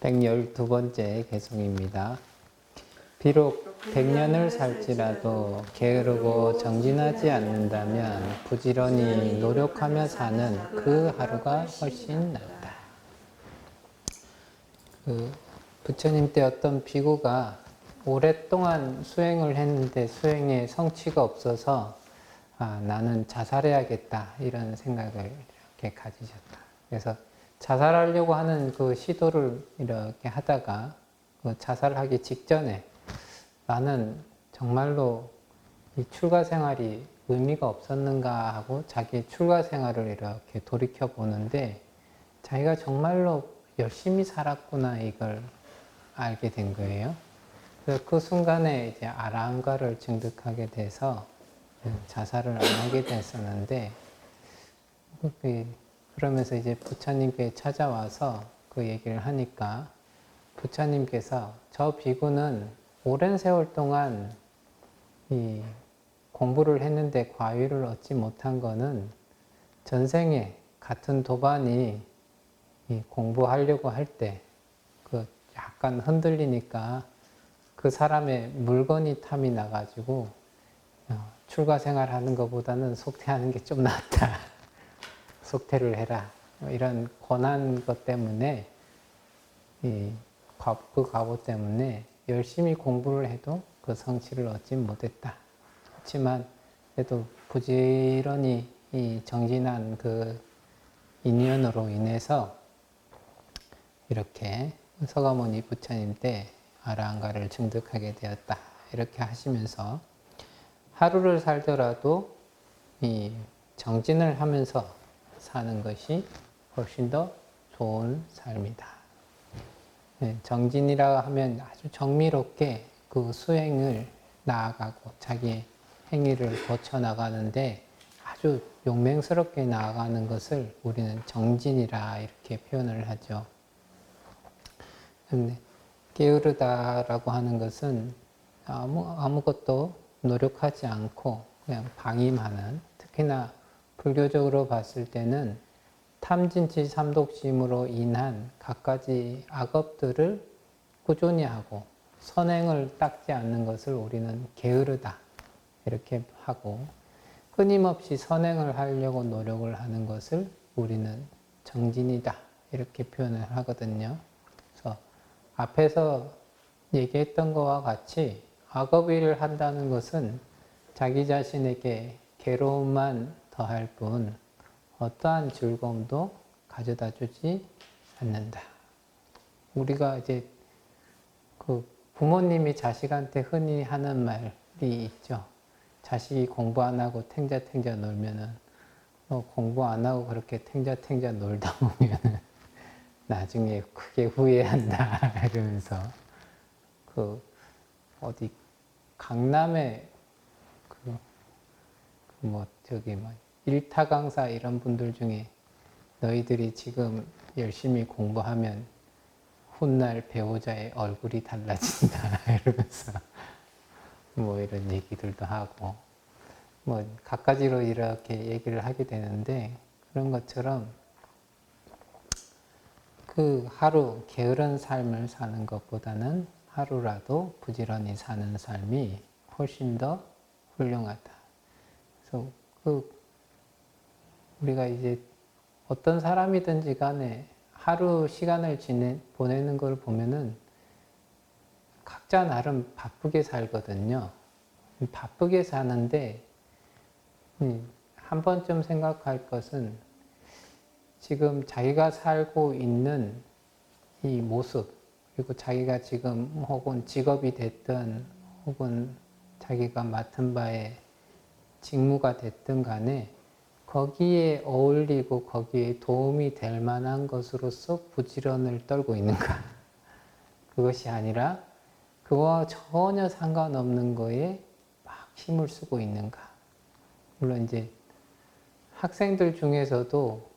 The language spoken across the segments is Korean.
112번째 개송입니다. 비록 100년을 살지라도 게으르고 정진하지 않는다면 부지런히 노력하며 사는 그 하루가 훨씬 낫다. 부처님 때 어떤 비구가 오랫동안 수행을 했는데 수행에 성취가 없어서 나는 자살해야겠다 이런 생각을 이렇게 가지셨다. 그래서 자살하려고 하는 그 시도를 이렇게 하다가 그 자살하기 직전에 나는 정말로 이 출가 생활이 의미가 없었는가 하고 자기 출가 생활을 이렇게 돌이켜 보는데 자기가 정말로 열심히 살았구나 이걸 알게 된 거예요. 그래서 그 순간에 이제 아라한가를 증득하게 돼서 자살을 안 하게 됐었는데 그러면서 이제 부처님께 찾아와서 그 얘기를 하니까 부처님께서 저 비구는 오랜 세월 동안 이 공부를 했는데 과위를 얻지 못한 거는 전생에 같은 도반이 이 공부하려고 할 때 그 약간 흔들리니까 그 사람의 물건이 탐이 나가지고 출가 생활하는 것보다는 속퇴하는 게 좀 낫다. 속퇴를 해라. 이런 권한 것 때문에 그 과보 때문에 열심히 공부를 해도 그 성취를 얻지 못했다. 그렇지만 그래도 부지런히 이 정진한 그 인연으로 인해서 이렇게 서가모니 부처님 때 아라한가를 증득하게 되었다. 이렇게 하시면서 하루를 살더라도 이 정진을 하면서 사는 것이 훨씬 더 좋은 삶이다. 정진이라 하면 아주 정밀하게 그 수행을 나아가고 자기의 행위를 고쳐 나가는데 아주 용맹스럽게 나아가는 것을 우리는 정진이라 이렇게 표현을 하죠. 게으르다라고 하는 것은 아무것도 노력하지 않고 그냥 방임하는, 특히나 불교적으로 봤을 때는 탐진치 삼독심으로 인한 갖가지 악업들을 꾸준히 하고 선행을 닦지 않는 것을 우리는 게으르다 이렇게 하고, 끊임없이 선행을 하려고 노력을 하는 것을 우리는 정진이다 이렇게 표현을 하거든요. 그래서 앞에서 얘기했던 것과 같이 악업일을 한다는 것은 자기 자신에게 괴로움만 더할 뿐 어떠한 즐거움도 가져다 주지 않는다. 우리가 이제 그 부모님이 자식한테 흔히 하는 말이 있죠. 자식이 공부 안 하고 탱자탱자 놀면은 공부 안 하고 그렇게 탱자탱자 놀다 보면은 나중에 크게 후회한다 이러면서 그 어디 강남에 일타 강사 이런 분들 중에 너희들이 지금 열심히 공부하면 훗날 배우자의 얼굴이 달라진다 이러면서 이런 얘기들도 하고 갖가지로 이렇게 얘기를 하게 되는데, 그런 것처럼 그 하루 게으른 삶을 사는 것보다는 하루라도 부지런히 사는 삶이 훨씬 더 훌륭하다. 그래서 우리가 이제 어떤 사람이든지 간에 하루 시간을 보내는 걸 보면은 각자 나름 바쁘게 살거든요. 바쁘게 사는데 한 번쯤 생각할 것은 지금 자기가 살고 있는 이 모습, 그리고 자기가 지금 혹은 직업이 됐든 혹은 자기가 맡은 바에 직무가 됐든 간에 거기에 어울리고 거기에 도움이 될 만한 것으로서 부지런을 떨고 있는가. 그것이 아니라 그와 전혀 상관없는 거에 막 힘을 쓰고 있는가. 물론 이제 학생들 중에서도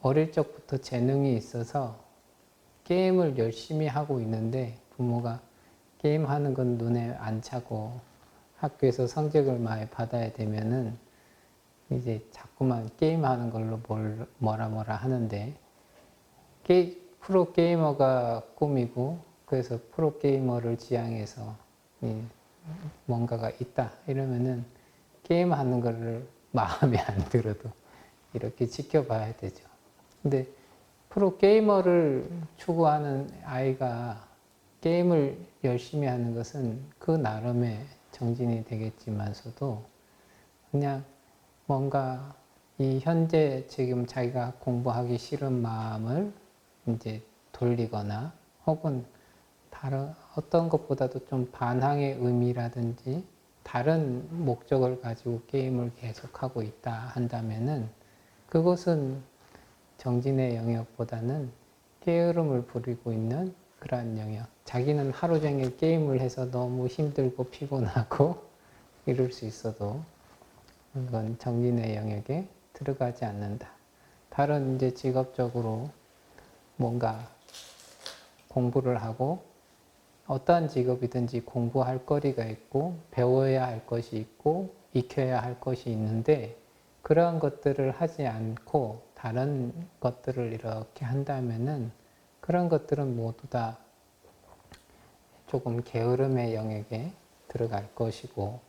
어릴 적부터 재능이 있어서 게임을 열심히 하고 있는데 부모가 게임하는 건 눈에 안 차고 학교에서 성적을 많이 받아야 되면은 이제 자꾸만 게임하는 걸로 뭐라 하는데, 프로게이머가 꿈이고 그래서 프로게이머를 지향해서 뭔가가 있다 이러면은 게임하는 거를 마음에 안 들어도 이렇게 지켜봐야 되죠. 근데 프로게이머를 추구하는 아이가 게임을 열심히 하는 것은 그 나름의 정진이 되겠지만서도 그냥 뭔가 이 현재 지금 자기가 공부하기 싫은 마음을 이제 돌리거나 혹은 다른 어떤 것보다도 좀 반항의 의미라든지 다른 목적을 가지고 게임을 계속하고 있다 한다면은 그것은 정진의 영역보다는 게으름을 부리고 있는 그러한 영역. 자기는 하루 종일 게임을 해서 너무 힘들고 피곤하고 이럴 수 있어도 그건 정진의 영역에 들어가지 않는다. 다른 이제 직업적으로 뭔가 공부를 하고 어떠한 직업이든지 공부할 거리가 있고 배워야 할 것이 있고 익혀야 할 것이 있는데 그러한 것들을 하지 않고 다른 것들을 이렇게 한다면은 그런 것들은 모두 다 조금 게으름의 영역에 들어갈 것이고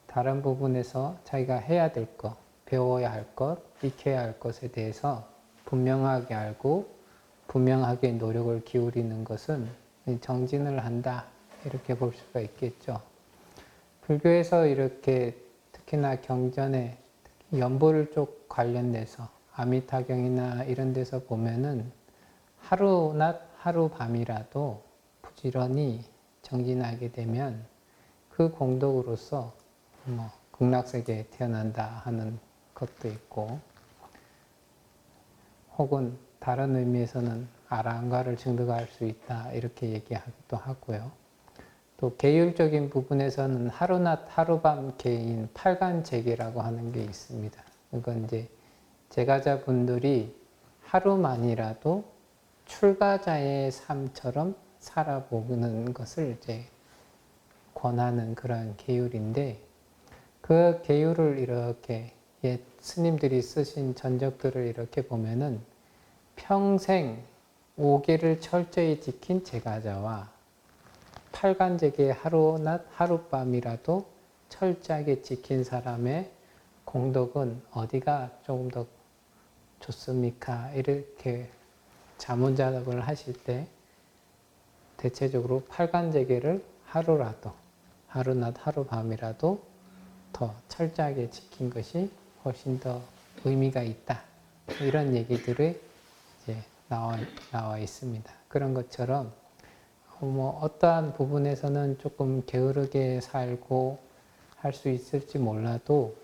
다른 부분에서 자기가 해야 될 것, 배워야 할 것, 익혀야 할 것에 대해서 분명하게 알고 분명하게 노력을 기울이는 것은 정진을 한다 이렇게 볼 수가 있겠죠. 불교에서 이렇게 특히나 경전에 연불 쪽 관련돼서 아미타경이나 이런 데서 보면은 하루 낮 하루 밤이라도 부지런히 정진하게 되면 그 공덕으로서 뭐 극락세계에 태어난다 하는 것도 있고 혹은 다른 의미에서는 아라한가를 증득할 수 있다 이렇게 얘기하기도 하고요. 또 계율적인 부분에서는 하루낮 하루밤 계인 팔간제계라고 하는 게 있습니다. 그건 이제 제가자분들이 하루만이라도 출가자의 삶처럼 살아보는 것을 이제 권하는 그런 계율인데 그 계율을 이렇게 옛 스님들이 쓰신 전적들을 이렇게 보면은 평생 5계를 철저히 지킨 제가자와 팔간제계 하루낮 하룻밤이라도 철저하게 지킨 사람의 공덕은 어디가 조금 더 좋습니까? 이렇게 자문자답을 하실 때 대체적으로 팔간제계를 하루라도 하루낮 하루밤이라도 더 철저하게 지킨 것이 훨씬 더 의미가 있다. 이런 얘기들이 이제 나와 있습니다. 그런 것처럼 뭐 어떠한 부분에서는 조금 게으르게 살고 할 수 있을지 몰라도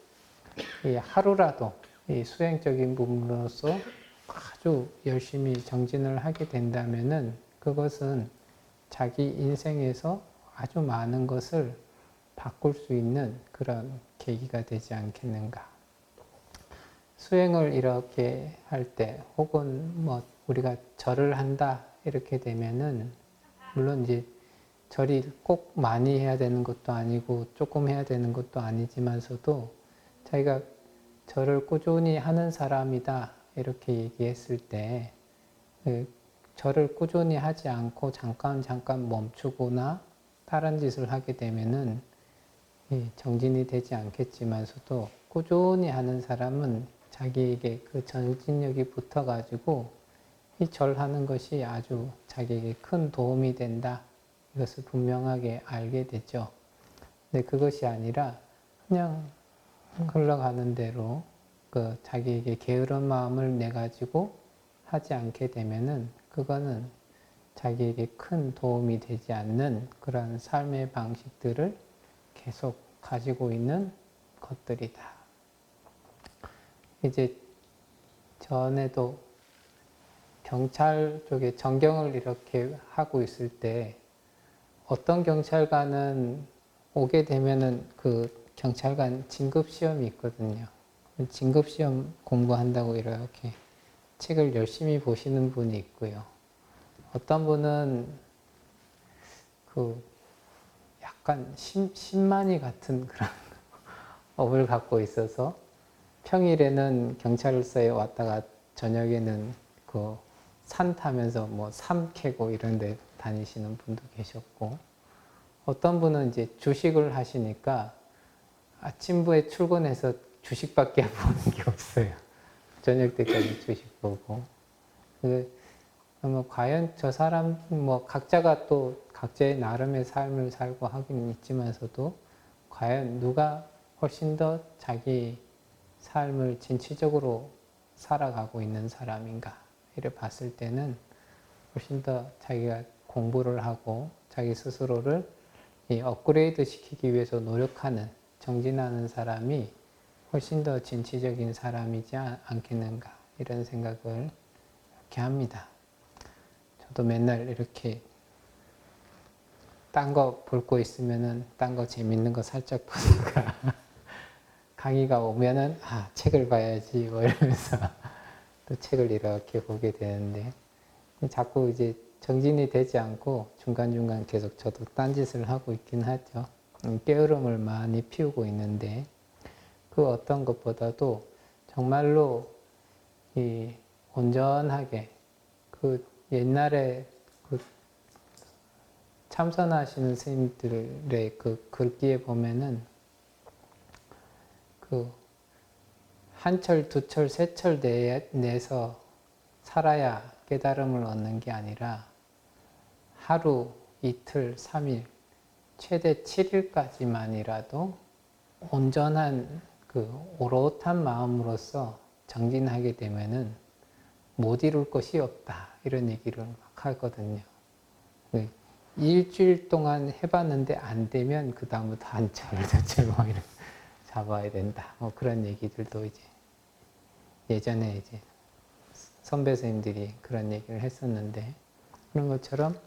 이 하루라도 이 수행적인 부분으로서 아주 열심히 정진을 하게 된다면은 그것은 자기 인생에서 아주 많은 것을 바꿀 수 있는 그런 계기가 되지 않겠는가. 수행을 이렇게 할 때 혹은 뭐 우리가 절을 한다 이렇게 되면은 물론 이제 절이 꼭 많이 해야 되는 것도 아니고 조금 해야 되는 것도 아니지만서도 자기가 절을 꾸준히 하는 사람이다 이렇게 얘기했을 때 절을 꾸준히 하지 않고 잠깐 멈추거나 다른 짓을 하게 되면은 정진이 되지 않겠지만서도 꾸준히 하는 사람은 자기에게 그 정진력이 붙어가지고 이 절하는 것이 아주 자기에게 큰 도움이 된다. 이것을 분명하게 알게 되죠. 근데 그것이 아니라 그냥 흘러가는 대로 그 자기에게 게으른 마음을 내가지고 하지 않게 되면은 그거는 자기에게 큰 도움이 되지 않는 그런 삶의 방식들을 계속 가지고 있는 것들이다. 이제 전에도 경찰 쪽에 전경을 이렇게 하고 있을 때 어떤 경찰관은 오게 되면은 그 경찰관 진급시험이 있거든요. 진급시험 공부한다고 이렇게 책을 열심히 보시는 분이 있고요. 어떤 분은 그 약간 신만이 같은 그런 업을 갖고 있어서 평일에는 경찰서에 왔다가 저녁에는 그 산 타면서 뭐 삼 캐고 이런 데 다니시는 분도 계셨고, 어떤 분은 이제 주식을 하시니까 아침부에 출근해서 주식밖에 보는 게 없어요. 저녁 때까지 주식 보고. 뭐 과연 저 사람 뭐 각자가 또 각자의 나름의 삶을 살고 하긴 있지만서도 과연 누가 훨씬 더 자기 삶을 진취적으로 살아가고 있는 사람인가 이를 봤을 때는 훨씬 더 자기가 공부를 하고 자기 스스로를 업그레이드 시키기 위해서 노력하는 정진하는 사람이 훨씬 더 진취적인 사람이지 않겠는가 이런 생각을 이렇게 합니다. 저도 맨날 이렇게 딴 거 볼 거 있으면은 딴 거 재밌는 거 살짝 보다가 강의가 오면은 책을 봐야지 뭐 이러면서 또 책을 이렇게 보게 되는데 자꾸 이제 정진이 되지 않고 중간중간 계속 저도 딴짓을 하고 있긴 하죠. 게으름을 많이 피우고 있는데 그 어떤 것보다도 정말로 이 온전하게 그 옛날에 그 참선하시는 스님들의 그 글귀에 보면은 그 한 철, 두 철, 세 철 내서 살아야 깨달음을 얻는 게 아니라 하루, 이틀, 3일, 최대 7일까지만이라도 온전한 그 오롯한 마음으로서 정진하게 되면은 못 이룰 것이 없다. 이런 얘기를 막 하거든요. 일주일 동안 해봤는데 안 되면 그 다음부터 한 철, 두 철 뭐 이렇게 잡아야 된다. 뭐 그런 얘기들도 이제 예전에 이제 선배 선생님들이 그런 얘기를 했었는데 그런 것처럼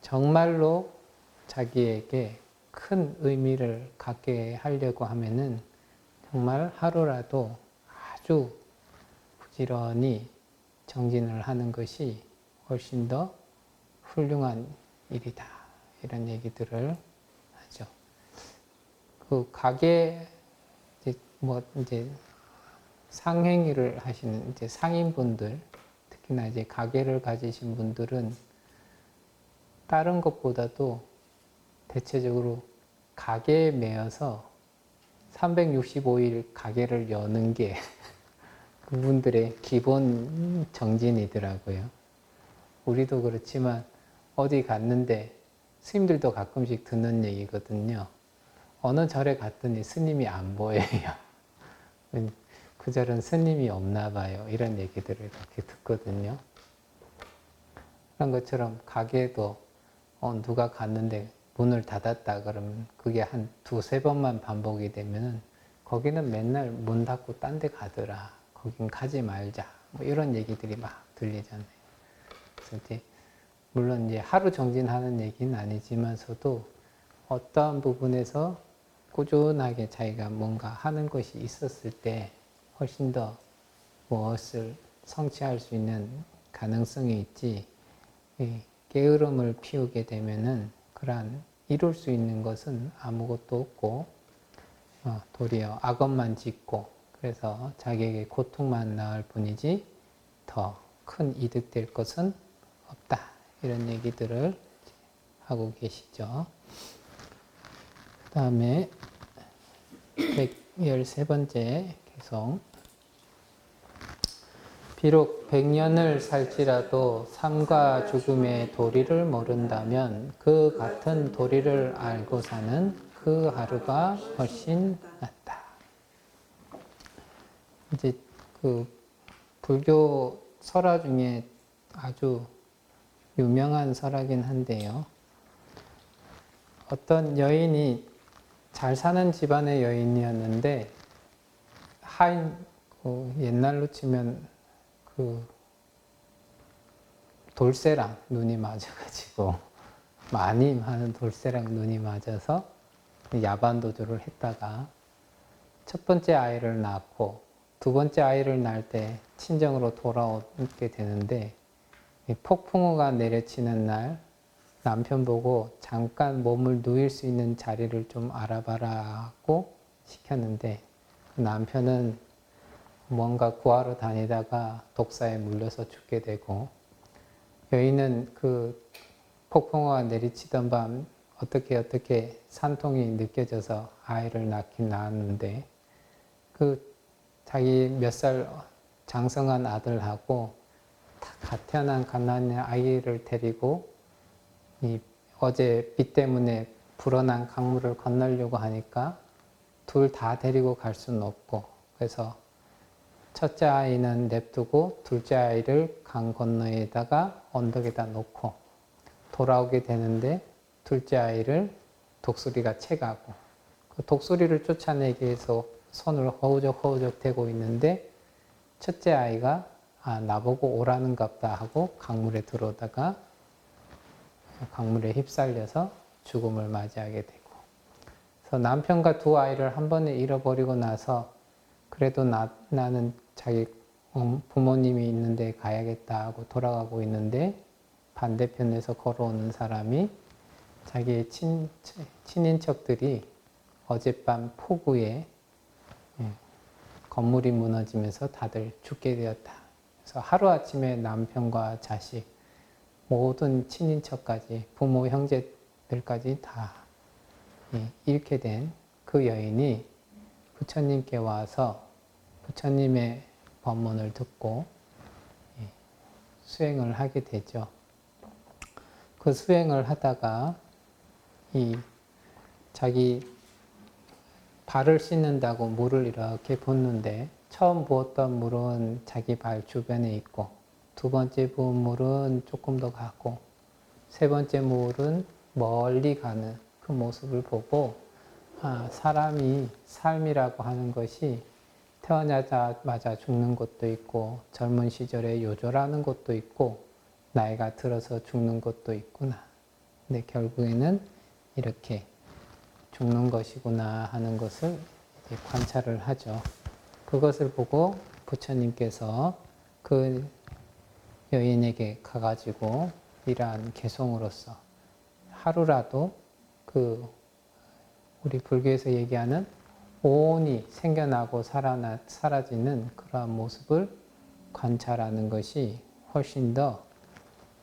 정말로 자기에게 큰 의미를 갖게 하려고 하면은 정말 하루라도 아주 부지런히 정진을 하는 것이 훨씬 더 훌륭한 일이다. 이런 얘기들을 하죠. 그 가게 이제 상행위를 하시는 이제 상인분들, 특히나 이제 가게를 가지신 분들은 다른 것보다도 대체적으로 가게에 매여서 365일 가게를 여는 게 그분들의 기본 정진이더라고요. 우리도 그렇지만 어디 갔는데 스님들도 가끔씩 듣는 얘기거든요. 어느 절에 갔더니 스님이 안 보여요. 그 절은 스님이 없나 봐요. 이런 얘기들을 이렇게 듣거든요. 그런 것처럼 가게도 누가 갔는데 문을 닫았다 그러면 그게 한 두세 번만 반복이 되면은 거기는 맨날 문 닫고 딴 데 가더라. 거긴 가지 말자. 뭐 이런 얘기들이 막 들리잖아요. 그래서 이제 물론 이제 하루 정진하는 얘기는 아니지만서도 어떠한 부분에서 꾸준하게 자기가 뭔가 하는 것이 있었을 때 훨씬 더 무엇을 성취할 수 있는 가능성이 있지, 게으름을 피우게 되면은 그러한 이룰 수 있는 것은 아무것도 없고 도리어 악업만 짓고 그래서 자기에게 고통만 나을 뿐이지 더 큰 이득 될 것은 없다. 이런 얘기들을 하고 계시죠. 그 다음에 113번째 개송. 비록 100년을 살지라도 삶과 죽음의 도리를 모른다면 그 같은 도리를 알고 사는 그 하루가 훨씬 낫다. 이제 그 불교 설화 중에 아주 유명한 설화긴 한데요. 어떤 여인이 잘 사는 집안의 여인이었는데 하인 옛날로 치면 그 돌쇠랑 눈이 맞아가지고 마님하는 돌쇠랑 눈이 맞아서 야반도주를 했다가 첫 번째 아이를 낳고 두 번째 아이를 낳을 때 친정으로 돌아오게 되는데 폭풍우가 내려치는 날 남편 보고 잠깐 몸을 누일 수 있는 자리를 좀 알아봐라고 시켰는데 남편은 뭔가 구하러 다니다가 독사에 물려서 죽게 되고 여인은 그 폭풍우가 내리치던 밤 어떻게 산통이 느껴져서 아이를 낳긴 낳았는데 그 자기 몇 살 장성한 아들하고 갓 태어난 갓난의 아이를 데리고 이 어제 비 때문에 불어난 강물을 건너려고 하니까 둘 다 데리고 갈 수는 없고 그래서 첫째 아이는 냅두고 둘째 아이를 강 건너에다가 언덕에다 놓고 돌아오게 되는데 둘째 아이를 독수리가 채가고 그 독수리를 쫓아내기 위해서 손을 허우적허우적 대고 있는데 첫째 아이가 나보고 오라는갑다 하고 강물에 들어오다가 강물에 휩쓸려서 죽음을 맞이하게 되고 그래서 남편과 두 아이를 한 번에 잃어버리고 나서 그래도 나는 자기 부모님이 있는데 가야겠다 하고 돌아가고 있는데 반대편에서 걸어오는 사람이 자기의 친인척들이 어젯밤 폭우에 건물이 무너지면서 다들 죽게 되었다. 그래서 하루아침에 남편과 자식, 모든 친인척까지, 부모, 형제들까지 다 잃게 된 그 여인이 부처님께 와서 부처님의 법문을 듣고 수행을 하게 되죠. 그 수행을 하다가 자기 발을 씻는다고 물을 이렇게 붓는데 처음 부었던 물은 자기 발 주변에 있고 두 번째 부은 물은 조금 더 가고 세 번째 물은 멀리 가는 그 모습을 보고 사람이 삶이라고 하는 것이 태어나자마자 죽는 것도 있고 젊은 시절에 요절하는 것도 있고 나이가 들어서 죽는 것도 있구나. 근데 결국에는 이렇게 죽는 것이구나 하는 것을 이제 관찰을 하죠. 그것을 보고 부처님께서 그 여인에게 가가지고 이러한 개송으로서 하루라도 우리 불교에서 얘기하는 오온이 생겨나고 사라지는 그러한 모습을 관찰하는 것이 훨씬 더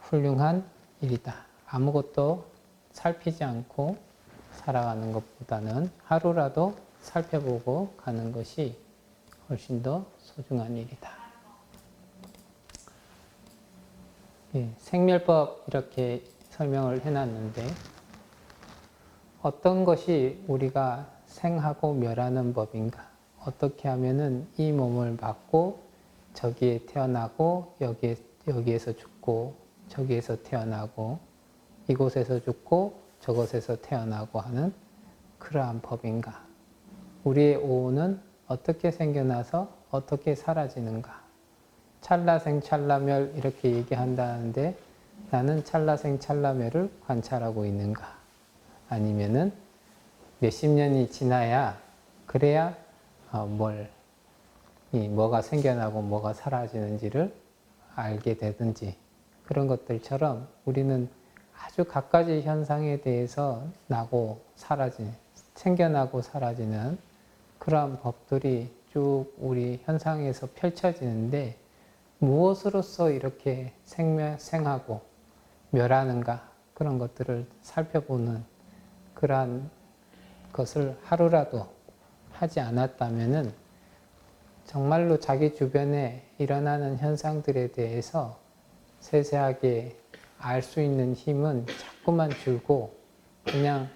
훌륭한 일이다. 아무것도 살피지 않고 살아가는 것보다는 하루라도 살펴보고 가는 것이 훨씬 더 소중한 일이다. 생멸법 이렇게 설명을 해놨는데 어떤 것이 우리가 생하고 멸하는 법인가? 어떻게 하면은 이 몸을 받고 저기에 태어나고 여기에서 죽고 저기에서 태어나고 이곳에서 죽고 저곳에서 태어나고 하는 그러한 법인가? 우리의 오온은 어떻게 생겨나서 어떻게 사라지는가? 찰나생 찰나멸 이렇게 얘기한다는데 나는 찰나생 찰나멸을 관찰하고 있는가? 아니면은 몇십 년이 지나야 그래야 뭐가 생겨나고 뭐가 사라지는지를 알게 되든지 그런 것들처럼 우리는 아주 갖가지 현상에 대해서 나고 사라지는 생겨나고 사라지는 그러한 법들이 쭉 우리 현상에서 펼쳐지는데 무엇으로서 이렇게 생하고 멸하는가 그런 것들을 살펴보는 그러한 것을 하루라도 하지 않았다면은 정말로 자기 주변에 일어나는 현상들에 대해서 세세하게 알 수 있는 힘은 자꾸만 줄고 그냥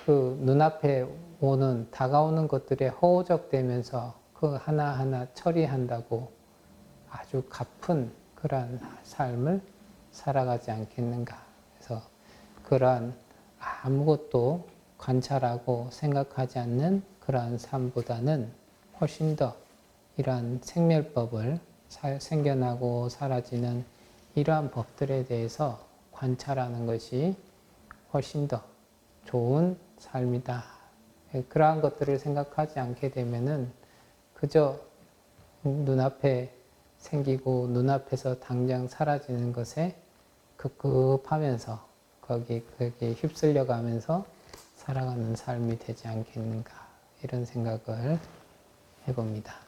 그 눈앞에 다가오는 것들에 허우적대면서 그 하나하나 처리한다고 아주 가쁜 그러한 삶을 살아가지 않겠는가. 그래서 그러한 아무것도 관찰하고 생각하지 않는 그러한 삶보다는 훨씬 더 이러한 생멸법을 생겨나고 사라지는 이러한 법들에 대해서 관찰하는 것이 훨씬 더 좋은 삶이다. 그러한 것들을 생각하지 않게 되면은 그저 눈앞에 생기고 눈앞에서 당장 사라지는 것에 급급하면서 거기에 휩쓸려 가면서 살아가는 삶이 되지 않겠는가 이런 생각을 해봅니다.